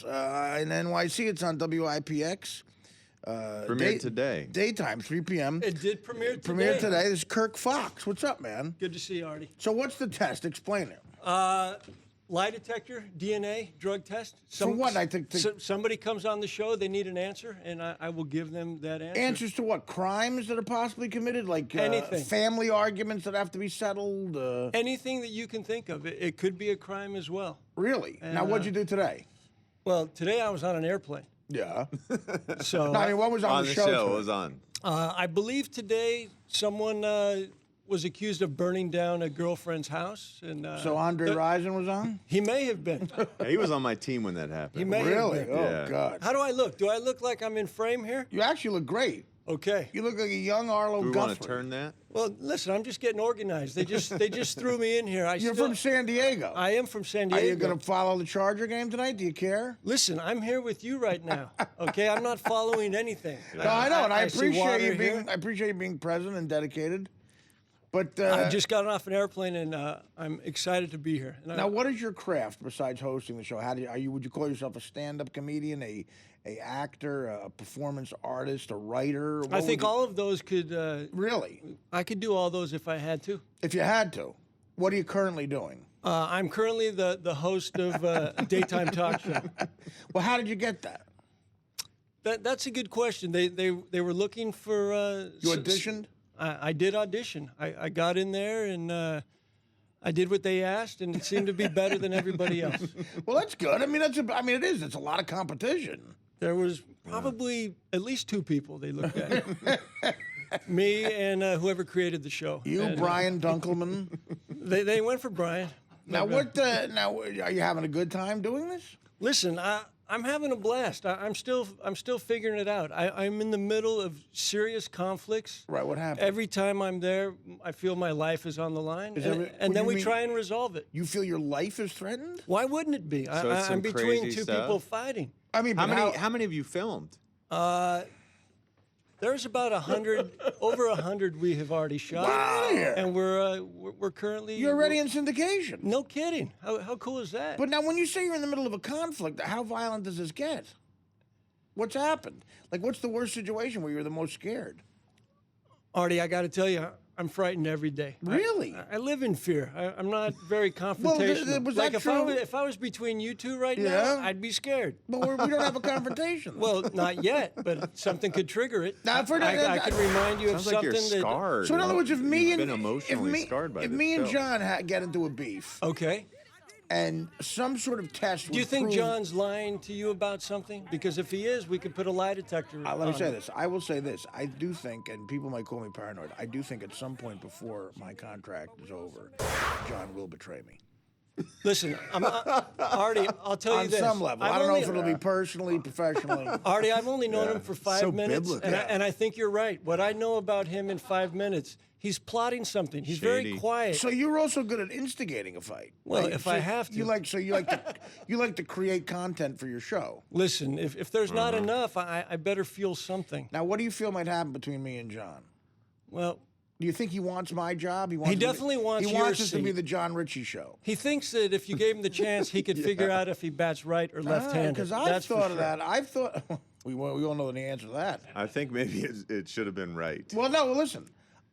Yes, in NYC, it's on WIPX. Premiered today. Daytime, 3 p.m. It did premiere today. Premiered today. This is Kirk Fox. What's up, man? Good to see you, Artie. So what's the test? Explain it. Lie detector, DNA, drug test. For what? I think somebody comes on the show, they need an answer, and I will give them that answer. Answers to what? Crimes that are possibly committed? Like anything. Family arguments that have to be settled? Anything that you can think of. It could be a crime as well. Really? And, now, what'd you do today? Well, today I was on an airplane. Yeah. So no, I mean, what was on the show? show? What was on? I believe today someone was accused of burning down a girlfriend's house. And so Andre Rison was on? He may have been. Yeah, he was on my team when that happened. He may really? have been. Oh, Yeah. God. How do I look? Do I look like I'm in frame here? You actually look great. Okay. You look like a young Arlo Do we Guthrie. want to turn that? Well, listen, I'm just getting organized. They just threw me in here. You're from San Diego. I am from San Diego. Are you going to follow the Charger game tonight? Do you care? Listen, I'm here with you right now. Okay, I'm not following anything. No, I know, and I see appreciate water you being. here. I appreciate you being present and dedicated. But I just got off an airplane, and I'm excited to be here. And now, what is your craft besides hosting the show? How do you, would you call yourself a stand-up comedian, a actor, a performance artist, a writer? I think all of those could. Really? I could do all those if I had to. If you had to, what are you currently doing? I'm currently the host of a daytime talk show. Well, how did you get that? That's a good question. They were looking for. You auditioned? I did audition. I got in there and I did what they asked, and it seemed to be better than everybody else. Well, that's good. I mean, it is. It's a lot of competition. There was probably at least two people they looked at. Me and whoever created the show. You, and, Brian Dunkelman. They went for Brian. Now, now, are you having a good time doing this? Listen, I'm having a blast. I'm still figuring it out. I'm in the middle of serious conflicts. Right. What happened? Every time I'm there, I feel my life is on the line, and then we try and resolve it. You feel your life is threatened? Why wouldn't it be? So it's I'm some between crazy two stuff? people fighting. I mean, How many have you filmed? There's about 100, over 100 we have already shot. Wow. And we're currently. You're already in syndication. No kidding. How cool is that? But now, when you say you're in the middle of a conflict, how violent does this get? What's happened? Like, what's the worst situation where you're the most scared? Artie, I got to tell you, I'm frightened every day. Really? I live in fear. I'm not very confrontational. was like that true? if I was between you two right Yeah. now, I'd be scared. But we don't have a confrontation. Well, not yet, but something could trigger it. Now, I could remind you of Sounds like something you're scarred. So in other words, if me You've and been emotionally scarred by if this me and film. John get into a beef, Okay. and some sort of test, Do you would think prove, John's lying to you about something? Because if he is, we could put a lie detector Let me on say him. this. I will say this. I do think, and people might call me paranoid, I do think at some point before my contract is over, John will betray me. Listen, Artie, I'll tell you On this. some level. I don't know if it'll be personally, professionally. Artie, I've only known him for 5 So minutes, biblical. and I think you're right. What I know about him in 5 minutes, he's plotting something. He's very Shady. quiet. So you're also good at instigating a fight. Well, right? if So I have to. You like to create content for your show. Listen, if there's not enough, I better feel something. Now, what do you feel might happen between me and John? Well, Do you think he wants my job? He definitely wants He your wants us to be seat. the John Ritchie show. he thinks that if you gave him the chance, he could figure out if he bats right or left-handed. Because I've That's for thought of sure. that. I've thought we all know the answer to that. I think maybe it should have been right. Well, no. Well, listen.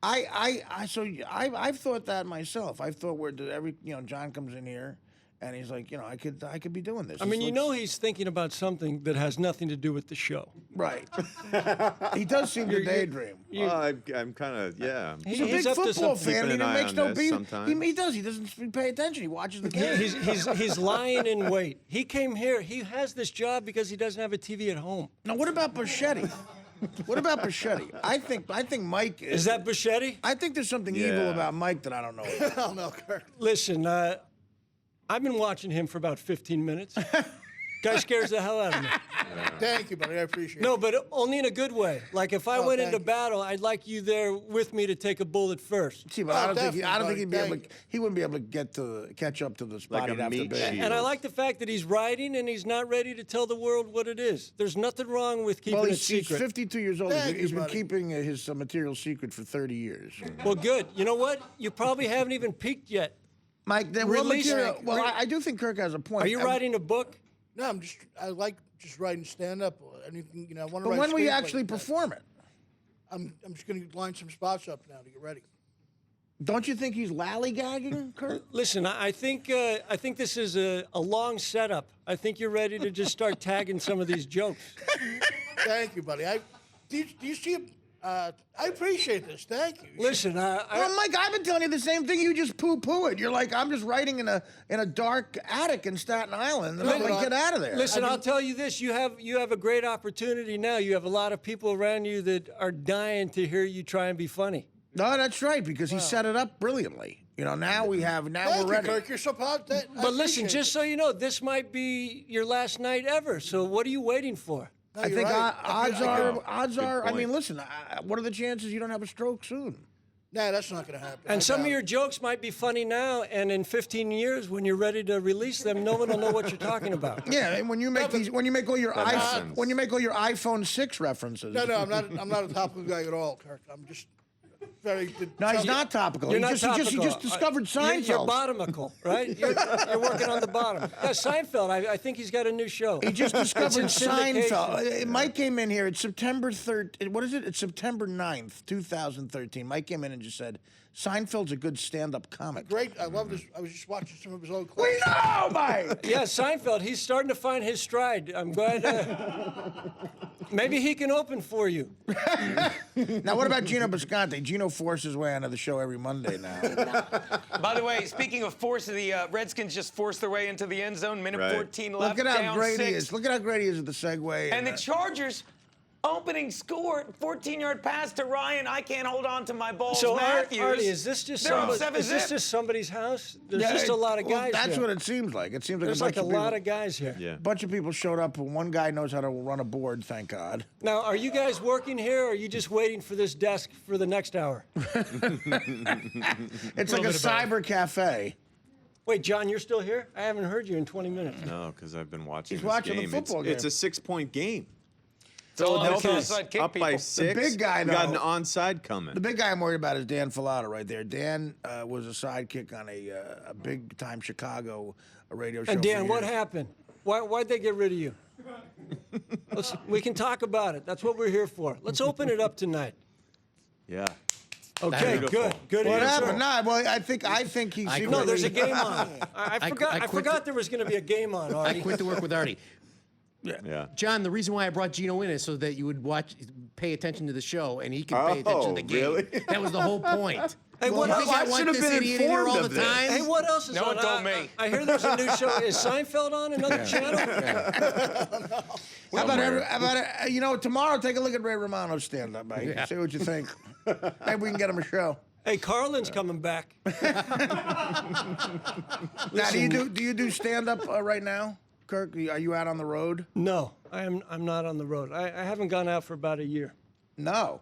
I've thought that myself. I've thought where John comes in here, and he's like, I could be doing this. I mean, he's thinking about something that has nothing to do with the show. Right. He does seem to daydream. I'm kind of, yeah. He's a big He's up to football something. fan. Keeping He an eye makes on no this beat. sometimes. He does. He doesn't pay attention. He watches the game. He's lying in wait. He came here. He has this job because he doesn't have a TV at home. Now, what about Buschetti? What about Buschetti? I think Mike Is that Buschetti? I think there's something evil about Mike that I don't know. I don't know, Kirk. Listen, I've been watching him for about 15 minutes. Guy scares the hell out of me. Thank you, buddy. I appreciate it. No, but only in a good way. Like if I went thank into you. battle, I'd like you there with me to take a bullet first. See, but I don't think definitely, he'd be able buddy. to. He wouldn't be able to catch up to the spot Like a he'd have to meat be. shield. And I like the fact that he's writing and he's not ready to tell the world what it is. There's nothing wrong with keeping Well, it he's secret. 52 years old. Thank He's you, been buddy. keeping his material secret for 30 years. Well, good. You know what? You probably haven't even peaked yet. Mike, then Release- I do think Kirk has a point. Are you writing a book? No, I like just writing stand-up. Anything, I want to But write. when will you screenplays actually like that. perform it? I'm just going to line some spots up now to get ready. Don't you think he's lollygagging, Kirk? Listen, I think this is a long setup. I think you're ready to just start tagging some of these jokes. Thank you, buddy. Do you see? I appreciate this. Thank you. Listen, Well, Mike, I've been telling you the same thing. You just poo-poo it. You're like, I'm just writing in a dark attic in Staten Island, and I'm like, get out of there. Listen, I'll tell you this: you have a great opportunity now. You have a lot of people around you that are dying to hear you try and be funny. No, that's right, because he set it up brilliantly. Now we're Thank you, ready. Kirk. You're so proud. But listen, just so you know, this might be your last night ever. So what are you waiting for? No, I you're think right. odds are. I point. mean, listen. What are the chances you don't have a stroke soon? Nah, that's not going to happen. And some of your jokes might be funny now, and in 15 years, when you're ready to release them, no one will know what you're talking about. Yeah, and when you make when you make all your happens. when you make all your iPhone 6 references. No, I'm not a topical guy at all, Kirk. I'm just very. No, he's not topical. You're He not just topical. discovered Seinfeld. You're bottomical, right? You're working on the bottom. Yeah, Seinfeld. I think he's got a new show. He just discovered It's in syndication. Seinfeld. Mike came in here. It's September 3rd. What is it? It's September 9th, 2013. Mike came in and just said, Seinfeld's a good stand-up comic. Great. I love this. I was just watching some of his old We clips. know, Mike! Yeah, Seinfeld. He's starting to find his stride. I'm glad. Maybe he can open for you. Now, what about Gino Bisconte? Gino forces his way onto the show every Monday now. By the way, speaking of force, the Redskins just forced their way into the end zone. Minute Right. 14 left. Look at how down great 6. he is. Look at how great he is at the segue. And the Chargers opening score, 14-yard pass to Ryan. I can't hold on to my balls. So, Matthews. Artie, is this just They're up somebody, 7-zip. somebody's house? There's just a lot of well, guys that's here. what it seems like. It seems like There's a like bunch a of people, lot of guys here. Yeah. A bunch of people showed up, and one guy knows how to run a board, thank God. Now, are you guys working here, or are you just waiting for this desk for the next hour? It's like a cyber cafe. Wait, John, you're still here? I haven't heard you in 20 minutes. No, because I've been watching. He's this watching the game. football It's game. a 6-point game. Philadelphia's okay. kick Up by people. 6. big guy, We got an though. onside coming. The big guy I'm worried about is Dan Filata right there. Dan was a sidekick on a big-time Chicago radio show. And for Dan, what years. happened? Why'd they get rid of you? We can talk about it. That's what we're here for. Let's open it up tonight. Yeah. Okay, Beautiful. good What answer. happened? Nah, well, I think he's secretly... No, there's a game on. I quit forgot there was going to be a game on, I Artie. quit to work with Artie. Yeah. John, the reason why I brought Gino in is so that you would pay attention to the show, and he can pay attention to the game. really? That was the whole point. Hey, what You else? think I I want should have this been idiot in here informed all of the this. time? Hey, what else is No on? one told me. I hear there's a new show. Is Seinfeld on another channel? How about tomorrow, take a look at Ray Romano's stand-up, mate. Yeah. See what you think. Maybe we can get him a show. Hey, Carlin's coming back. Now, do you do stand-up right now, Kirk? Are you out on the road? No, I'm not on the road. I haven't gone out for about a year. No.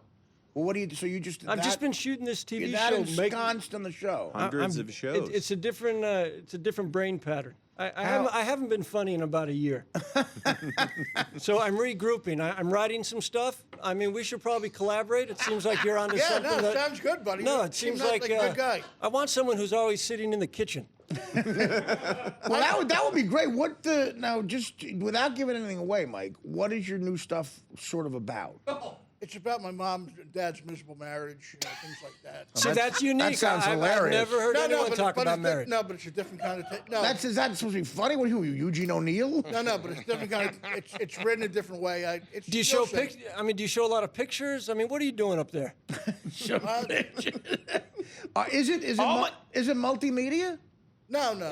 Well, what do you? So you just? I've just been shooting this TV You're that show. ensconced in the show. Hundreds of shows. It's a different brain pattern. I haven't been funny in about a year. So I'm regrouping. I'm writing some stuff. I mean, we should probably collaborate. It seems like you're onto Yeah, something. no, that, sounds good, buddy. No, You it seems seem like a good guy. I want someone who's always sitting in the kitchen. Well, that would be great. What the now? Just without giving anything away, Mike. What is your new stuff sort of about? It's about my mom and dad's miserable marriage, things like that. So that's unique. that sounds I've hilarious. never heard anyone talk but about it's marriage. No, but it's a different kind of. No, Is that supposed to be funny? What are you, Eugene O'Neill? no, but it's different kind of. It's written a different way. Do you show do you show a lot of pictures? I mean, what are you doing up there? Is it multimedia? No.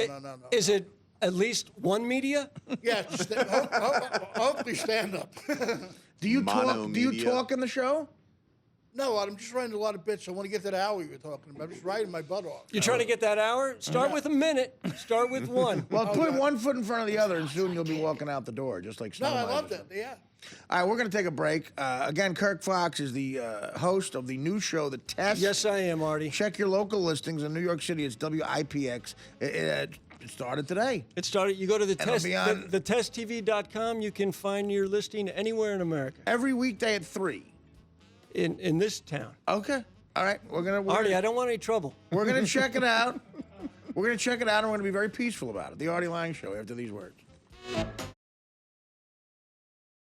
Is it at least one media? Yeah, hopefully stand up. Do you talk? Do you Monomedia. talk in the show? No, I'm just writing a lot of bits. I want to get that hour you were talking about. I'm just writing my butt off. You're trying to get that hour? Start with a minute. Start with one. Well, put one foot in front of the other, and soon you'll be walking out the door, just like No, Snow I Miser love said. that. Yeah. All right, we're going to take a break. Again, Kirk Fox is the host of the new show, The Test. Yes, I am, Artie. Check your local listings in New York City. It's WIPX. It started today. It started. You go to the it'll test, be on- thetesttv.com. You can find your listing anywhere in America. Every weekday at 3. In this town. Okay. All right. Artie, I don't want any trouble. We're going to check it out. We're going to check it out, and we're going to be very peaceful about it. The Artie Lange Show after these words.